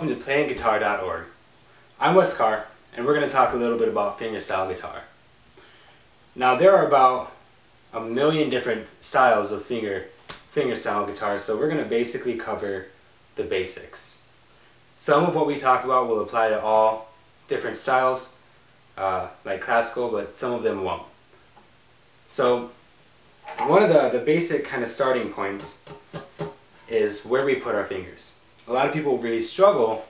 welcome to playingguitar.org. I'm Wes Carr, and we're going to talk a little bit about fingerstyle guitar. Now there are about 1 million different styles of fingerstyle guitar, so we're going to basically cover the basics. Some of what we talk about will apply to all different styles, like classical, but some of them won't. So one of the basic kind of starting points is where we put our fingers. A lot of people really struggle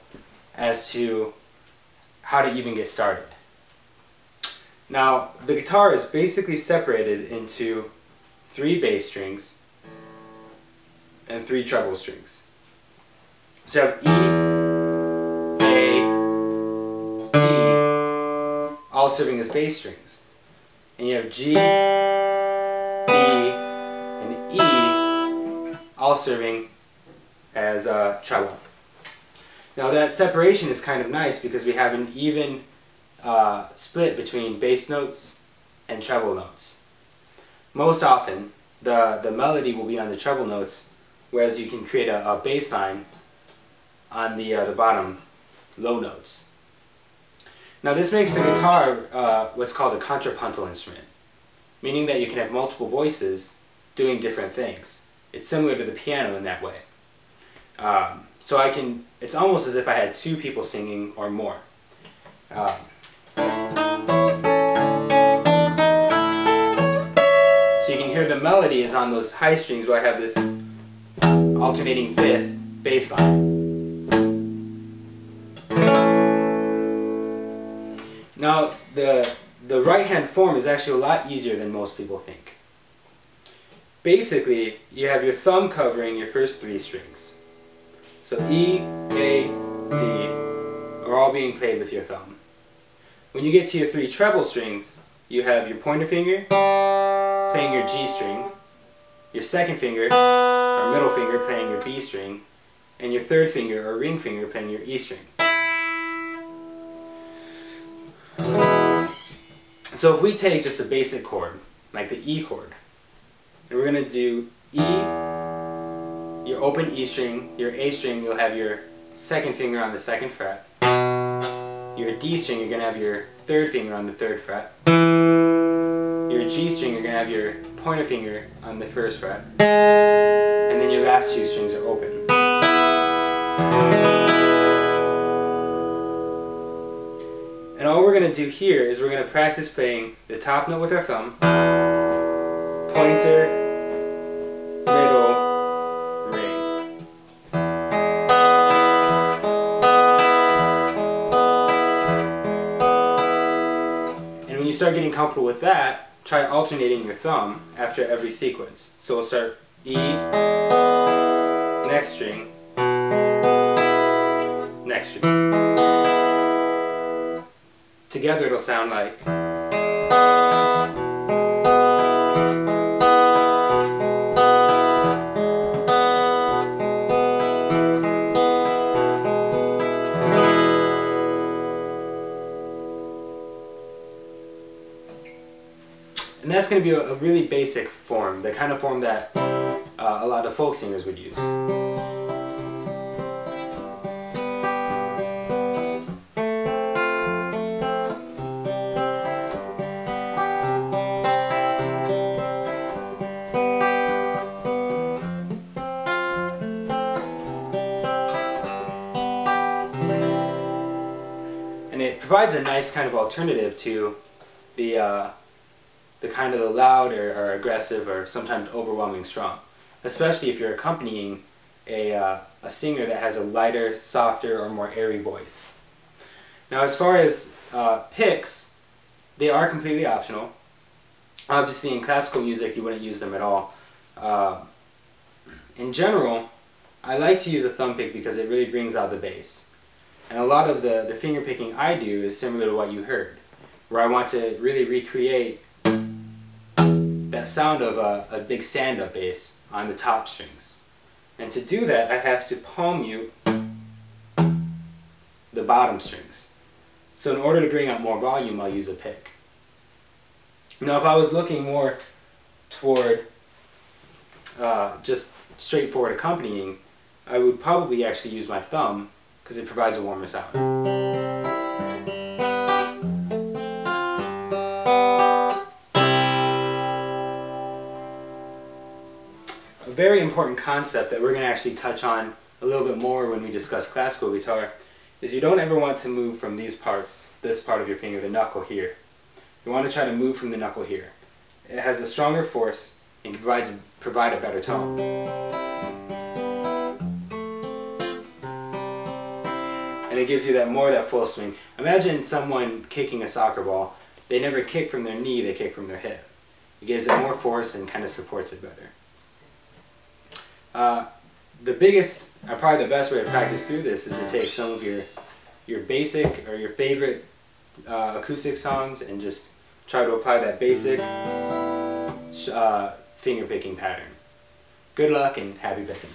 as to how to even get started. Now, the guitar is basically separated into 3 bass strings and 3 treble strings. So you have E, A, D, all serving as bass strings. And you have G, B, and E, all serving as treble. Now that separation is kind of nice because we have an even split between bass notes and treble notes. Most often the melody will be on the treble notes, whereas you can create a bass line on the bottom low notes. Now this makes the guitar what's called a contrapuntal instrument, meaning that you can have multiple voices doing different things. It's similar to the piano in that way. So it's almost as if I had 2 people singing or more. So you can hear the melody is on those high strings where I have this alternating 5th bass line. Now the right hand form is actually a lot easier than most people think. Basically, you have your thumb covering your first 3 strings. So E, A, D are all being played with your thumb. When you get to your 3 treble strings, you have your pointer finger playing your G string, your second finger or middle finger playing your B string, and your third finger or ring finger playing your E string. So if we take just a basic chord, like the E chord, and we're going to do E, your open E string, your A string, you'll have your second finger on the 2nd fret. Your D string, you're going to have your 3rd finger on the 3rd fret. Your G string, you're going to have your pointer finger on the 1st fret. And then your last 2 strings are open. And all we're going to do here is we're going to practice playing the top note with our thumb, pointer, middle, ring. And when you start getting comfortable with that, try alternating your thumb after every sequence. So we'll start E, next string, next string. Together it'll sound like. And that's going to be a really basic form, the kind of form that a lot of folk singers would use. And it provides a nice kind of alternative to the kind of the loud or aggressive or sometimes overwhelming strum, especially if you're accompanying a singer that has a lighter, softer, or more airy voice. Now as far as picks, they are completely optional. Obviously in classical music you wouldn't use them at all. In general, I like to use a thumb pick because it really brings out the bass. And a lot of the finger picking I do is similar to what you heard, where I want to really recreate that sound of a big stand-up bass on the top strings. And to do that, I have to palm mute the bottom strings. So in order to bring out more volume, I'll use a pick. Now if I was looking more toward just straightforward accompanying, I would probably actually use my thumb because it provides a warmer sound. A very important concept that we're going to actually touch on a little bit more when we discuss classical guitar is you don't ever want to move from these parts, this part of your finger, the knuckle here. You want to try to move from the knuckle here. It has a stronger force and can provide a better tone. And it gives you that full swing. Imagine someone kicking a soccer ball. They never kick from their knee, they kick from their hip. It gives it more force and kind of supports it better. The biggest, probably the best way to practice through this is to take some of your basic or your favorite acoustic songs and just try to apply that basic finger picking pattern. Good luck and happy picking.